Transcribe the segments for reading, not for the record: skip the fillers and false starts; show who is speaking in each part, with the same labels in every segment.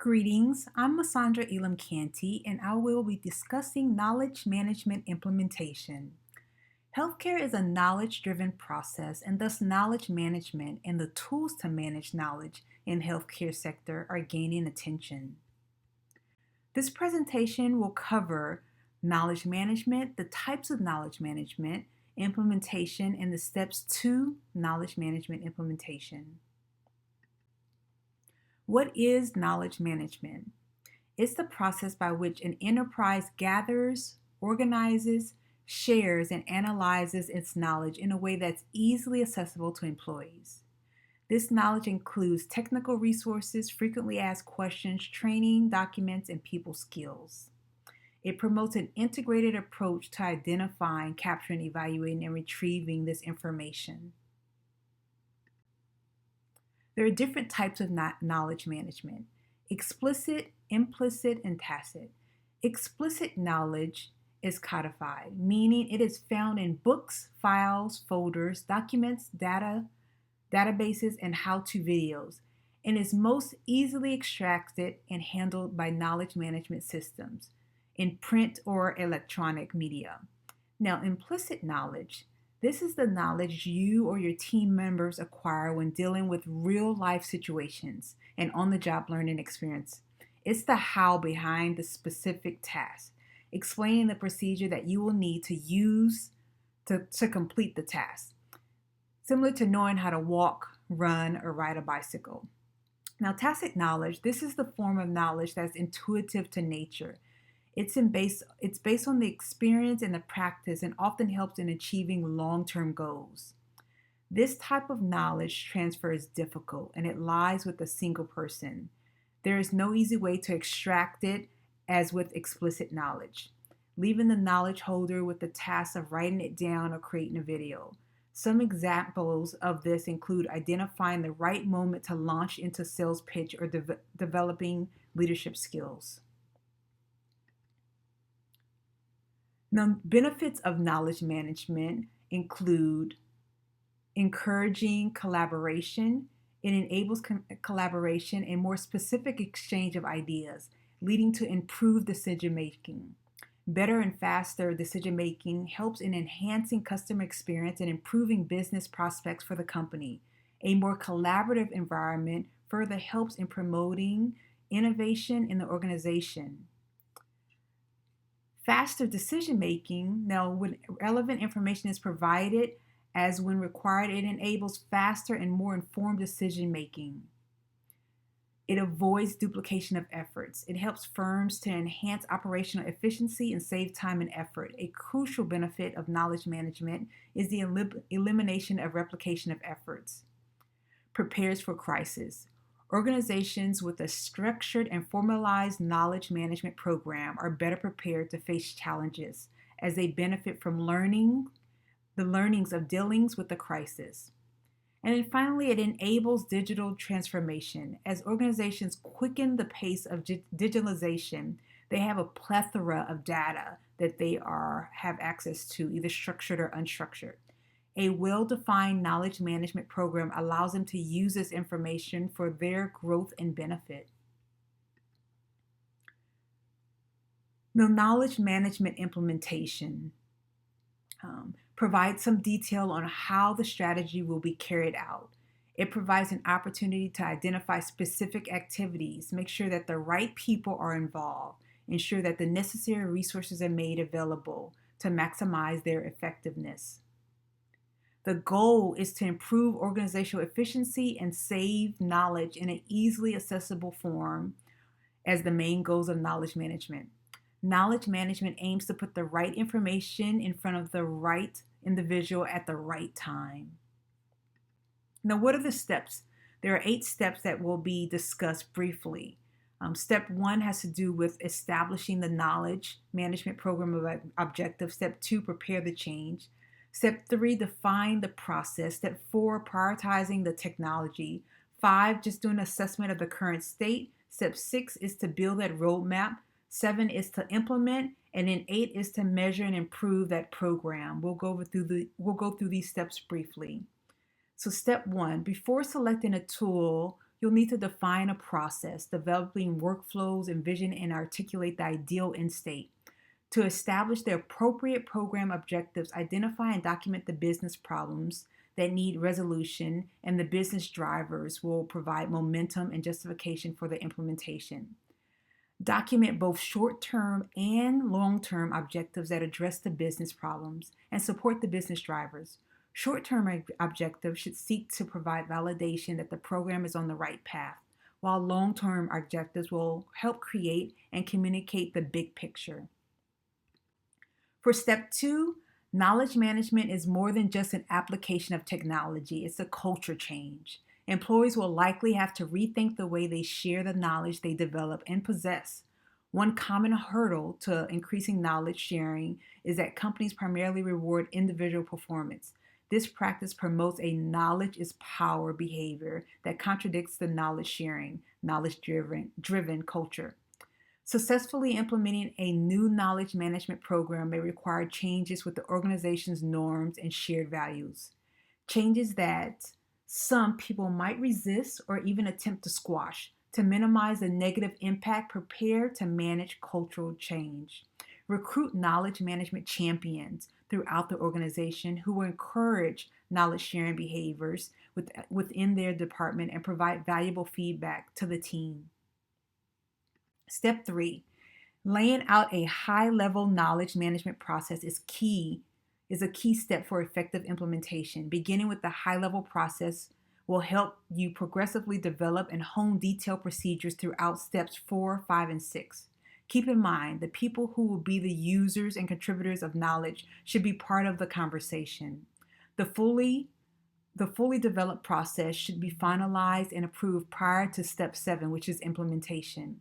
Speaker 1: Greetings, I'm Masandra Elam Canty, and I will be discussing knowledge management implementation. Healthcare is a knowledge driven process, and thus, knowledge management and the tools to manage knowledge in healthcare sector are gaining attention. This presentation will cover knowledge management, the types of knowledge management, implementation, and the steps to knowledge management implementation. What is knowledge management? It's the process by which an enterprise gathers, organizes, shares, and analyzes its knowledge in a way that's easily accessible to employees. This knowledge includes technical resources, frequently asked questions, training, documents, and people skills. It promotes an integrated approach to identifying, capturing, evaluating, and retrieving this information. There are different types of knowledge management: explicit, implicit, and tacit. Explicit knowledge is codified, meaning it is found in books, files, folders, documents, databases, and how-to videos, and is most easily extracted and handled by knowledge management systems in print or electronic media. Now, implicit knowledge, this is the knowledge you or your team members acquire when dealing with real life situations and on the job learning experience. It's the how behind the specific task, explaining the procedure that you will need to use to complete the task, similar to knowing how to walk, run, or ride a bicycle. Now, tacit knowledge, this is the form of knowledge that's intuitive to nature. It's based on the experience and the practice and often helps in achieving long-term goals. This type of knowledge transfer is difficult and it lies with a single person. There is no easy way to extract it as with explicit knowledge, leaving the knowledge holder with the task of writing it down or creating a video. Some examples of this include identifying the right moment to launch into sales pitch or developing leadership skills. Now, benefits of knowledge management include encouraging collaboration. It enables collaboration and more specific exchange of ideas, leading to improved decision making. Better and faster decision making helps in enhancing customer experience and improving business prospects for the company. A more collaborative environment further helps in promoting innovation in the organization. Faster decision making, now when relevant information is provided as when required, it enables faster and more informed decision making. It avoids duplication of efforts. It helps firms to enhance operational efficiency and save time and effort. A crucial benefit of knowledge management is the elimination of replication of efforts. Prepares for crisis. Organizations with a structured and formalized knowledge management program are better prepared to face challenges as they benefit from the learnings of dealings with the crisis. And then finally, it enables digital transformation. As organizations quicken the pace of digitalization, they have a plethora of data that they have access to, either structured or unstructured. A well-defined knowledge management program allows them to use this information for their growth and benefit. Now, knowledge management implementation provides some detail on how the strategy will be carried out. It provides an opportunity to identify specific activities, make sure that the right people are involved, ensure that the necessary resources are made available to maximize their effectiveness. The goal is to improve organizational efficiency and save knowledge in an easily accessible form as the main goals of knowledge management. Knowledge management aims to put the right information in front of the right individual at the right time. Now, what are the steps? There are 8 steps that will be discussed briefly. Step 1 has to do with establishing the knowledge management program objective. Step 2, prepare the change. Step 3, define the process. Step 4, prioritizing the technology. 5, just doing an assessment of the current state. Step 6 is to build that roadmap. 7 is to implement, and then 8 is to measure and improve that program. We'll go through these steps briefly. So step 1, before selecting a tool, You'll need to define a process, developing workflows, envision and articulate the ideal end state. To establish the appropriate program objectives, identify and document the business problems that need resolution, and the business drivers will provide momentum and justification for the implementation. Document both short-term and long-term objectives that address the business problems and support the business drivers. Short-term objectives should seek to provide validation that the program is on the right path, while long-term objectives will help create and communicate the big picture. For step 2, knowledge management is more than just an application of technology, it's a culture change. Employees will likely have to rethink the way they share the knowledge they develop and possess. One common hurdle to increasing knowledge sharing is that companies primarily reward individual performance. This practice promotes a knowledge is power behavior that contradicts the knowledge sharing, knowledge-driven culture. Successfully implementing a new knowledge management program may require changes with the organization's norms and shared values. Changes that some people might resist or even attempt to squash. To minimize the negative impact, prepare to manage cultural change. Recruit knowledge management champions throughout the organization who will encourage knowledge sharing behaviors within their department and provide valuable feedback to the team. Step 3, laying out a high-level knowledge management process is a key step for effective implementation. Beginning with the high-level process will help you progressively develop and hone detailed procedures throughout steps 4, 5, and 6. Keep in mind, the people who will be the users and contributors of knowledge should be part of the conversation. The fully developed process should be finalized and approved prior to step 7, which is implementation.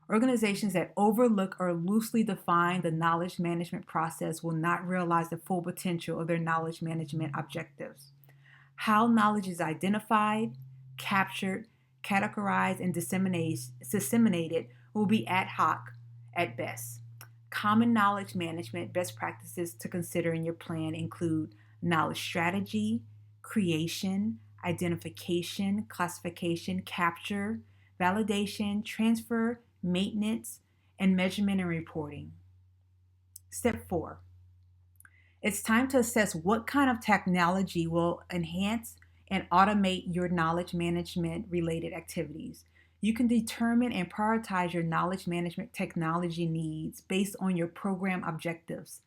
Speaker 1: Organizations that overlook or loosely define the knowledge management process will not realize the full potential of their knowledge management objectives. How knowledge is identified, captured, categorized, and disseminated will be ad hoc at best. Common knowledge management best practices to consider in your plan include knowledge strategy, creation, identification, classification, capture, validation, transfer, maintenance, and measurement and reporting. Step 4. It's time to assess what kind of technology will enhance and automate your knowledge management related activities. You can determine and prioritize your knowledge management technology needs based on your program objectives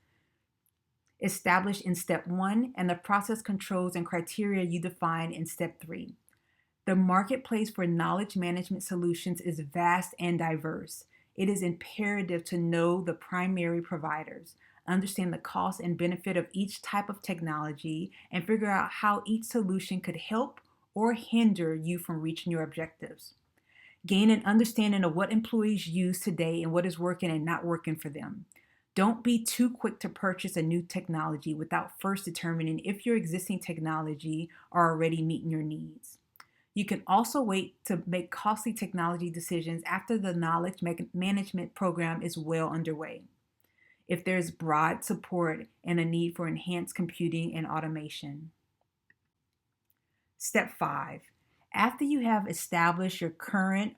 Speaker 1: established in step 1 and the process controls and criteria you define in step 3. The marketplace for knowledge management solutions is vast and diverse. It is imperative to know the primary providers, understand the cost and benefit of each type of technology, and figure out how each solution could help or hinder you from reaching your objectives. Gain an understanding of what employees use today and what is working and not working for them. Don't be too quick to purchase a new technology without first determining if your existing technology are already meeting your needs. You can also wait to make costly technology decisions after the knowledge management program is well underway, if there's broad support and a need for enhanced computing and automation. Step 5. After you have established your current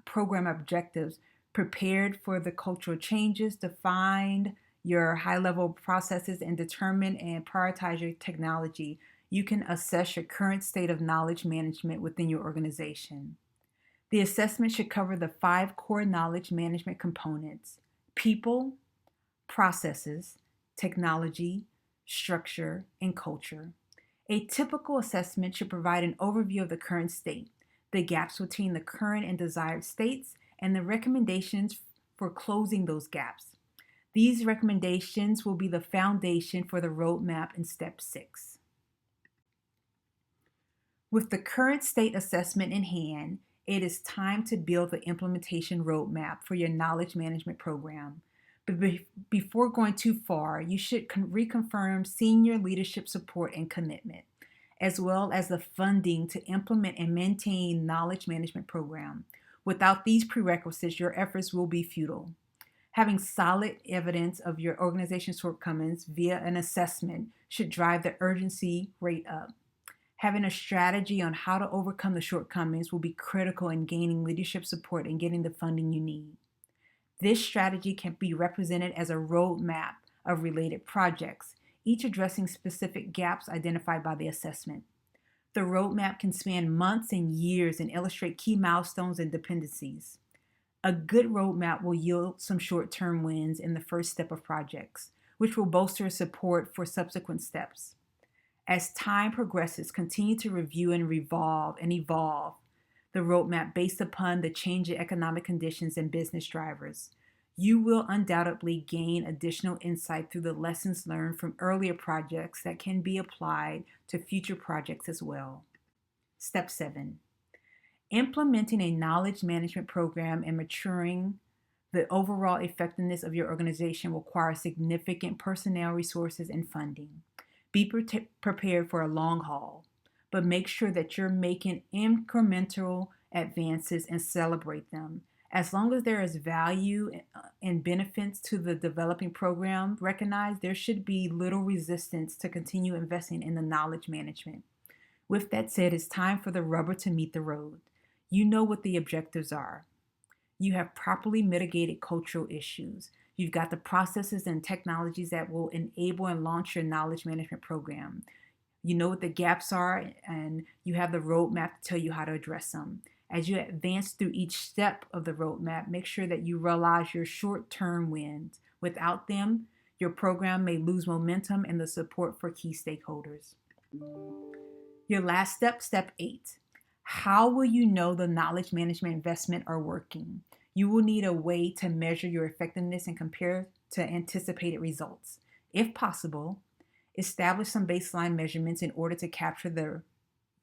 Speaker 1: program objectives, prepared for the cultural changes, defined your high-level processes, and determine and prioritize your technology, you can assess your current state of knowledge management within your organization. The assessment should cover the 5 core knowledge management components: people, processes, technology, structure, and culture. A typical assessment should provide an overview of the current state, the gaps between the current and desired states, and the recommendations for closing those gaps. These recommendations will be the foundation for the roadmap in step 6. With the current state assessment in hand, it is time to build the implementation roadmap for your knowledge management program. But before going too far, you should reconfirm senior leadership support and commitment, as well as the funding to implement and maintain knowledge management program. Without these prerequisites, your efforts will be futile. Having solid evidence of your organization's shortcomings via an assessment should drive the urgency rate up. Having a strategy on how to overcome the shortcomings will be critical in gaining leadership support and getting the funding you need. This strategy can be represented as a roadmap of related projects, each addressing specific gaps identified by the assessment. The roadmap can span months and years and illustrate key milestones and dependencies. A good roadmap will yield some short-term wins in the first step of projects, which will bolster support for subsequent steps. As time progresses, continue to review and evolve the roadmap based upon the changing economic conditions and business drivers. You will undoubtedly gain additional insight through the lessons learned from earlier projects that can be applied to future projects as well. Step 7. Implementing a knowledge management program and maturing the overall effectiveness of your organization requires significant personnel resources and funding. Be prepared for a long haul, but make sure that you're making incremental advances and celebrate them. As long as there is value and benefits to the developing program recognized, there should be little resistance to continue investing in the knowledge management. With that said, it's time for the rubber to meet the road. You know what the objectives are. You have properly mitigated cultural issues. You've got the processes and technologies that will enable and launch your knowledge management program. You know what the gaps are, and you have the roadmap to tell you how to address them. As you advance through each step of the roadmap, make sure that you realize your short-term wins. Without them, your program may lose momentum and the support for key stakeholders. Your last step, step 8. How will you know the knowledge management investment are working? You will need a way to measure your effectiveness and compare to anticipated results. If possible, establish some baseline measurements in order to capture the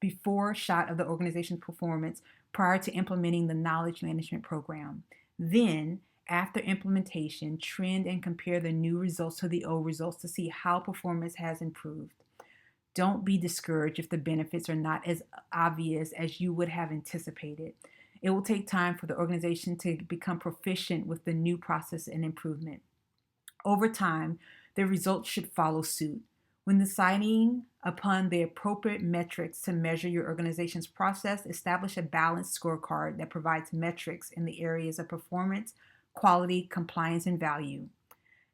Speaker 1: before shot of the organization's performance prior to implementing the knowledge management program. Then, after implementation, trend and compare the new results to the old results to see how performance has improved. Don't be discouraged if the benefits are not as obvious as you would have anticipated. It will take time for the organization to become proficient with the new process and improvement. Over time, the results should follow suit. When deciding upon the appropriate metrics to measure your organization's process, establish a balanced scorecard that provides metrics in the areas of performance, quality, compliance, and value.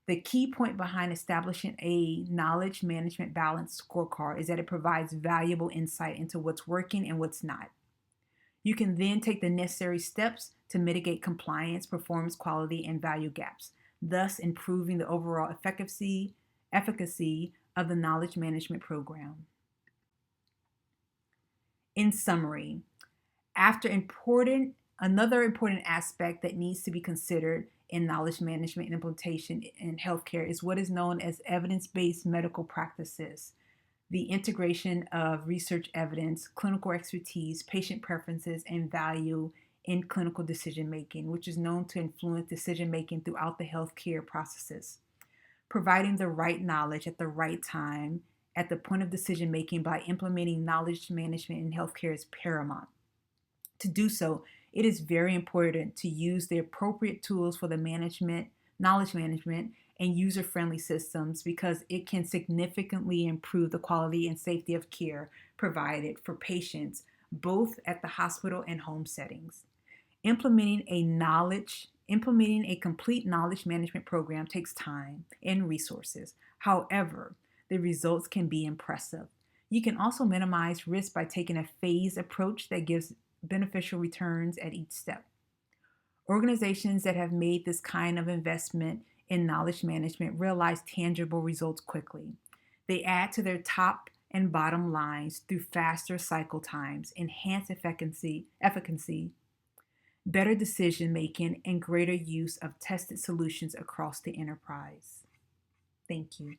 Speaker 1: The key point behind establishing a knowledge management balanced scorecard is that it provides valuable insight into what's working and what's not. You can then take the necessary steps to mitigate compliance, performance, quality, and value gaps, thus improving the overall efficacy of the knowledge management program. In summary, another important aspect that needs to be considered in knowledge management and implementation in healthcare is what is known as evidence-based medical practices. The integration of research evidence, clinical expertise, patient preferences, and value in clinical decision making, which is known to influence decision making throughout the healthcare processes. Providing the right knowledge at the right time at the point of decision making by implementing knowledge management in healthcare is paramount. To do so, it is very important to use the appropriate tools for the knowledge management, and user-friendly systems because it can significantly improve the quality and safety of care provided for patients, both at the hospital and home settings. Implementing a complete knowledge management program takes time and resources. However, the results can be impressive. You can also minimize risk by taking a phased approach that gives beneficial returns at each step. Organizations that have made this kind of investment in knowledge management realize tangible results quickly. They add to their top and bottom lines through faster cycle times, enhanced efficacy, better decision making, and greater use of tested solutions across the enterprise. Thank you.